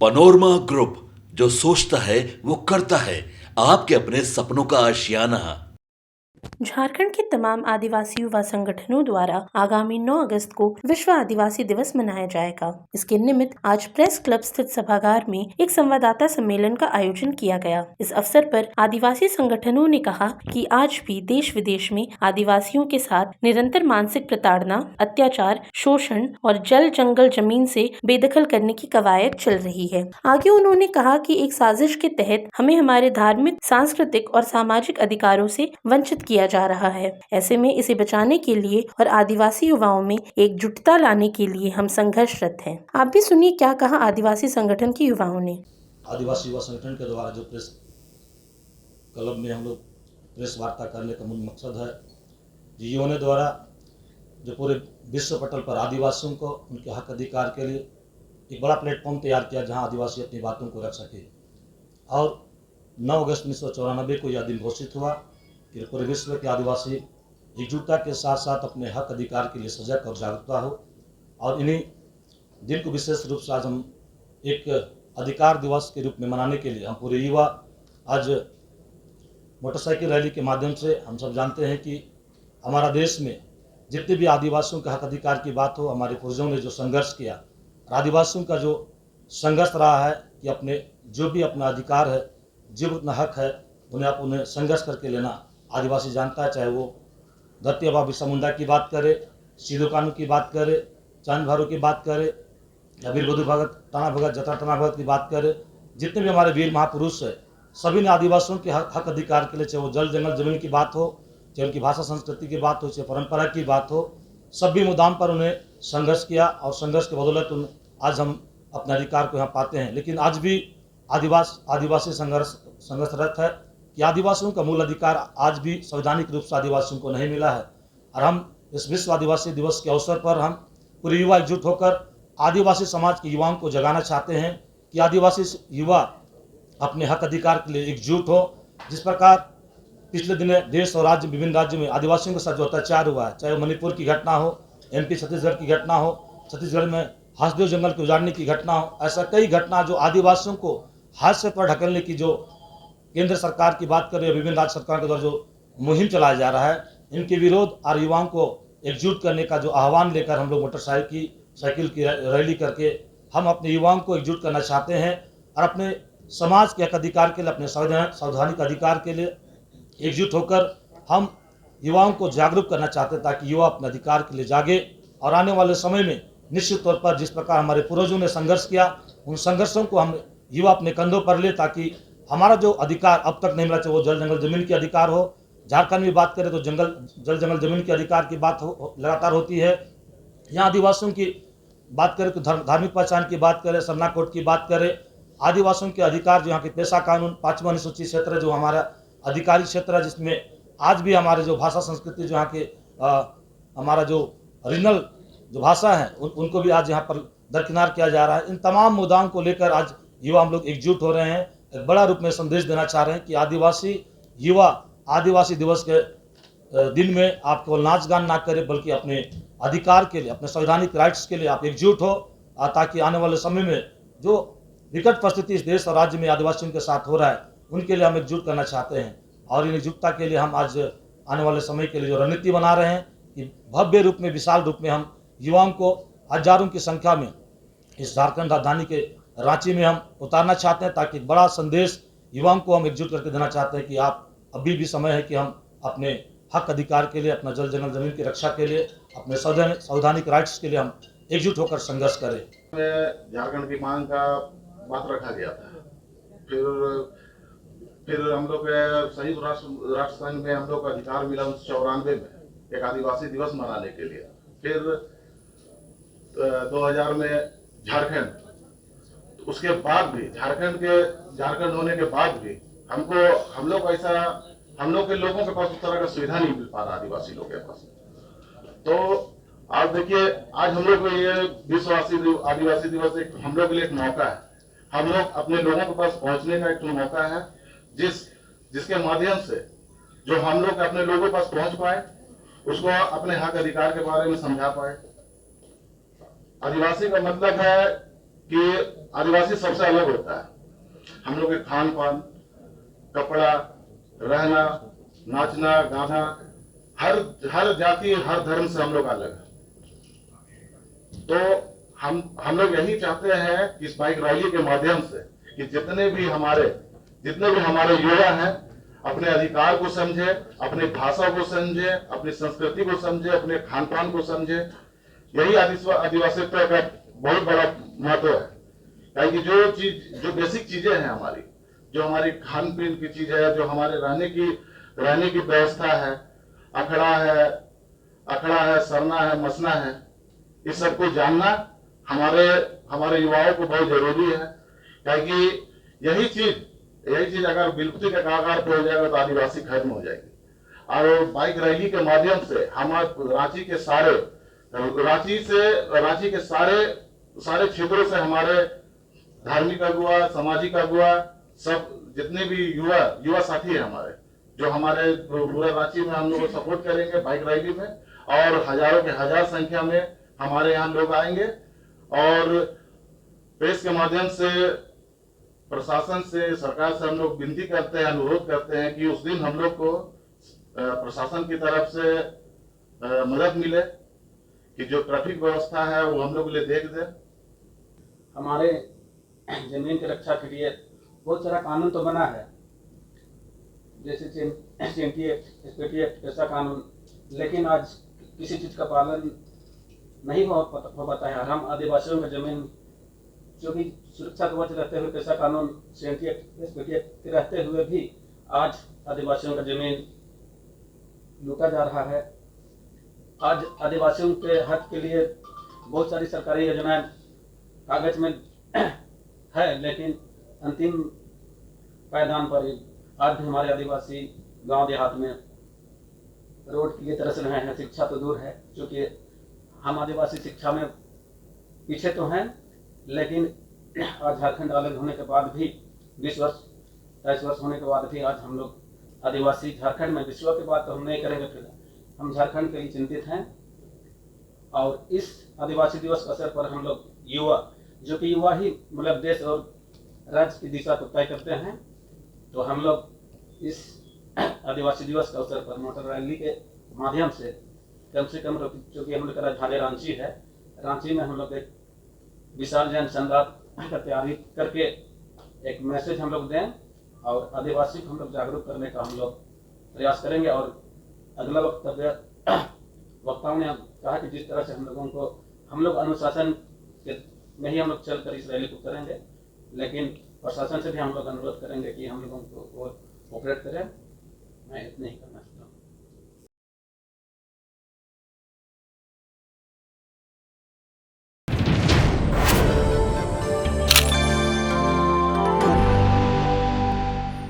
Panorama group, जो सोचता है वो करता है। आपके अपने सपनों का आशियाना। झारखंड के तमाम आदिवासी युवा संगठनों द्वारा आगामी 9 अगस्त को विश्व आदिवासी दिवस मनाया जाएगा। इसके निमित्त आज प्रेस क्लब स्थित सभागार में एक संवाददाता सम्मेलन का आयोजन किया गया। इस अवसर पर आदिवासी संगठनों ने कहा कि आज भी देश विदेश में आदिवासियों के साथ निरंतर मानसिक प्रताड़ना, अत्याचार, शोषण और जल जंगल जमीन से बेदखल करने की कवायद चल रही है। आगे उन्होंने कहा कि एक साजिश के तहत हमें हमारे धार्मिक, सांस्कृतिक और सामाजिक अधिकारों से वंचित किया जा रहा है। ऐसे में इसे बचाने के लिए और आदिवासी युवाओं में एकजुटता लाने के लिए हम संघर्षरत हैं। आप भी सुनिए क्या कहा आदिवासी संगठन के युवाओं ने। आदिवासी युवा संगठन के द्वारा जो प्रेस क्लब में हम लोग प्रेस वार्ता करने का मूल मकसद है, युवाओं ने द्वारा जो पूरे विश्व पटल पर आदिवासियों को उनके हक अधिकार के लिए एक बड़ा प्लेटफॉर्म तैयार किया जहां आदिवासी अपनी बातों को रख सके। और 9 अगस्त 1994 को यह दिन घोषित हुआ कि पूरे विश्व के आदिवासी एकजुटता के साथ साथ अपने हक अधिकार के लिए सजग और जागरूकता हो। और इन्हीं दिन को विशेष रूप से आज हम एक अधिकार दिवस के रूप में मनाने के लिए हम पूरे युवा आज मोटरसाइकिल रैली के माध्यम से, हम सब जानते हैं कि हमारा देश में जितने भी आदिवासियों के हक अधिकार की बात हो, हमारे पूर्वजों ने जो संघर्ष किया, आदिवासियों का जो संघर्ष रहा है कि अपने जो भी अपना अधिकार है, जो अपना हक है, उन्हें संघर्ष करके लेना आदिवासी जानता है। चाहे वो धरती आबा बिरसा मुंडा की बात करे, सिधू कानू की बात करे, चंद भैरव की बात करे, या वीर बुद्धू भगत, टाना भगत, जतरा टाना भगत की बात करे, जितने भी हमारे वीर महापुरुष है, सभी ने आदिवासियों के हक अधिकार के लिए, चाहे वो जल जंगल जमीन की बात हो, चाहे उनकी भाषा संस्कृति की बात हो, चाहे परंपरा की बात हो, सभी मुद्दाम पर उन्हें संघर्ष किया और संघर्ष के बदौलत आज हम अपने अधिकार को यहाँ पाते हैं। लेकिन आज भी आदिवासी संघर्षरत है कि आदिवासियों का मूल अधिकार आज भी संवैधानिक रूप से आदिवासियों को नहीं मिला है। और हम इस विश्व आदिवासी दिवस के अवसर पर हम पूरे युवा एकजुट होकर आदिवासी समाज के युवाओं को जगाना चाहते हैं कि आदिवासी युवा अपने हक अधिकार के लिए एकजुट हो। जिस प्रकार पिछले दिनों देश और राज्य, विभिन्न राज्यों में आदिवासियों के साथ जो अत्याचार हुआ है, चाहे वो मणिपुर की घटना हो, MP छत्तीसगढ़ की घटना हो, छत्तीसगढ़ में हसदेव जंगल के उजाड़ने की घटना हो, ऐसा कई घटना जो आदिवासियों को हादसे पर ढकलने की जो केंद्र सरकार की बात करें, विभिन्न राज्य सरकार के द्वारा जो मुहिम चलाया जा रहा है, इनके विरोध और युवाओं को एकजुट करने का जो आह्वान लेकर हम लोग मोटरसाइकिल की रैली करके हम अपने युवाओं को एकजुट करना चाहते हैं और अपने समाज के हक अधिकार के लिए, अपने संवैधानिक अधिकार के लिए एकजुट होकर हम युवाओं को जागरूक करना चाहते हैं ताकि युवा अपने अधिकार के लिए जागे। और आने वाले समय में निश्चित तौर पर जिस प्रकार हमारे पूर्वजों ने संघर्ष किया, उन संघर्षों को हम युवा अपने कंधों पर ले, ताकि हमारा जो अधिकार अब तक नहीं मिला, चाहे वो जल जंगल जमीन के अधिकार हो, झारखंड में बात करें तो जल जंगल जमीन के अधिकार की बात लगातार होती है। यहाँ आदिवासियों की बात करें तो धार्मिक पहचान की बात करें, सरना कोड की बात करें, आदिवासियों के अधिकार जो यहाँ के पेशा कानून, 5वां अनुसूचित क्षेत्र जो हमारा अधिकारी क्षेत्र है, जिसमें आज भी हमारे जो भाषा संस्कृति जो यहाँ के हमारा जो रीजनल जो भाषा है उनको भी आज यहाँ पर दरकिनार किया जा रहा है। इन तमाम मुद्दाओं को लेकर आज युवा हम लोग एकजुट हो रहे हैं। एक बड़ा रूप में संदेश देना चाह रहे हैं कि आदिवासी युवा आदिवासी दिवस के दिन में आप केवल नाच गान ना करें, बल्कि अपने अधिकार के लिए, अपने संवैधानिक राइट्स के लिए आप एकजुट हो, ताकि आने वाले समय में जो विकट परिस्थिति इस देश और राज्य में आदिवासियों के साथ हो रहा है, उनके लिए हम एकजुट करना चाहते हैं। और इन एकजुटता के लिए हम आज आने वाले समय के लिए जो रणनीति बना रहे हैं कि भव्य रूप में, विशाल रूप में हम युवाओं को हजारों की संख्या में इस झारखंड राजधानी के रांची में हम उतारना चाहते हैं, ताकि बड़ा संदेश युवाओं को हम एकजुट करके देना चाहते हैं कि आप अभी भी समय है कि हम अपने हक अधिकार के लिए, अपना जल जंगल जमीन की रक्षा के लिए, अपने संवैधानिक राइट्स के लिए हम एकजुट होकर संघर्ष करें। झारखंड की मांग का बात रखा गया था। फिर हम लोग संयुक्त राष्ट्र संघ में हम लोग का अधिकार मिला 1994 में एक आदिवासी दिवस मनाने के लिए। फिर 2000 में झारखंड, उसके बाद भी झारखंड होने के बाद भी हम लोग के लोगों के पास उस तरह का सुविधा नहीं मिल पा रहा आदिवासी लोगों के पास। तो आप देखिए, आज हम लोग ये विश्व आदिवासी दिवस एक हम लोग के लिए एक मौका है। हम लोग अपने लोगों के पास पहुंचने का एक मौका है, जिसके माध्यम से जो हम लोग अपने लोगों के पास पहुंच पाए, उसको अपने हक अधिकार के बारे में समझा पाए। आदिवासी का मतलब है कि आदिवासी सबसे अलग होता है। हम लोग के खान पान, कपड़ा, रहना, नाचना, गाना, हर जाति, हर धर्म से हम लोग अलग है। तो हम लोग यही चाहते हैं कि इस बाइक रैली के माध्यम से कि जितने भी हमारे युवा हैं अपने अधिकार को समझे, अपनी भाषा को समझे, अपनी संस्कृति को समझे, अपने खान पान को समझे। यही आदिवासित्व का बहुत बड़ा महत्व है। कि जो बेसिक चीजें हैं हमारी, जो हमारी खान पीन की चीज है, जो हमारे रहने की व्यवस्था है, अखड़ा है, सरना है, मसना है, इस सबको जानना हमारे युवाओं को बहुत जरूरी है। कि यही चीज अगर विलुप्ति के कगार पर हो जाएगा तो आदिवासी खत्म हो जाएगी। और बाइक रैली के माध्यम से हम रांची के सारे क्षेत्रों से हमारे धार्मिक अगुआ, सामाजिक अगुआ, सब जितने भी युवा साथी है हमारे, जो हमारे पूरे रांची में हम लोग को सपोर्ट करेंगे बाइक रैली में, और हजारों के हजार संख्या में हमारे यहाँ लोग आएंगे। और प्रेस के माध्यम से प्रशासन से, सरकार से हम लोग विनती करते हैं, अनुरोध करते हैं कि उस दिन हम लोग को प्रशासन की तरफ से मदद मिले, कि जो ट्रैफिक व्यवस्था है वो हम लोग के लिए देख दे। हमारे जमीन की रक्षा के लिए बहुत सारा कानून तो बना है, जैसे CNT एक्ट, SPT एक्ट, ऐसा कानून, लेकिन आज किसी चीज का पालन नहीं हो पाता है। हम आदिवासियों की जमीन जो कि सुरक्षा कवच रहते हुए कैसा कानून CNT एक्ट, SPT एक्ट के रहते हुए भी आज आदिवासियों का जमीन लूटा जा रहा है। आज आदिवासियों के हक के लिए बहुत सारी सरकारी योजनाएं कागज में है, लेकिन अंतिम पायदान पर आज भी हमारे आदिवासी गांव देहात में रोड के लिए तरस रहे हैं। शिक्षा तो दूर है, क्योंकि हम आदिवासी शिक्षा में पीछे तो हैं, लेकिन आज झारखंड अलग होने के बाद भी 20-23 वर्ष होने के बाद भी आज हम लोग आदिवासी झारखंड में, विश्व की बात तो हम नहीं करेंगे, फिर हम झारखंड के लिए चिंतित हैं। और इस आदिवासी दिवस के अवसर पर हम लोग युवा, जो कि युवा ही मतलब देश और राज्य की दिशा को तय करते हैं, तो हम लोग इस आदिवासी दिवस के अवसर पर मोटर रैली के माध्यम से कम जो कि हम लोग का राजधानी रांची है, रांची में हम लोग एक विशाल जन संवाद का तैयारी करके एक मैसेज हम लोग दें और आदिवासी को हम लोग जागरूक करने का हम लोग प्रयास करेंगे। और अगला वक्तव्य वक्ताओं ने कहा कि जिस तरह से हम लोग अनुशासन में ही हम लोग चलकर इस रैली को करेंगे, लेकिन प्रशासन से भी हम लोग अनुरोध करेंगे कि हम लोगों को कोऑपरेट करें। मैं इतना ही करना चाहता हूँ।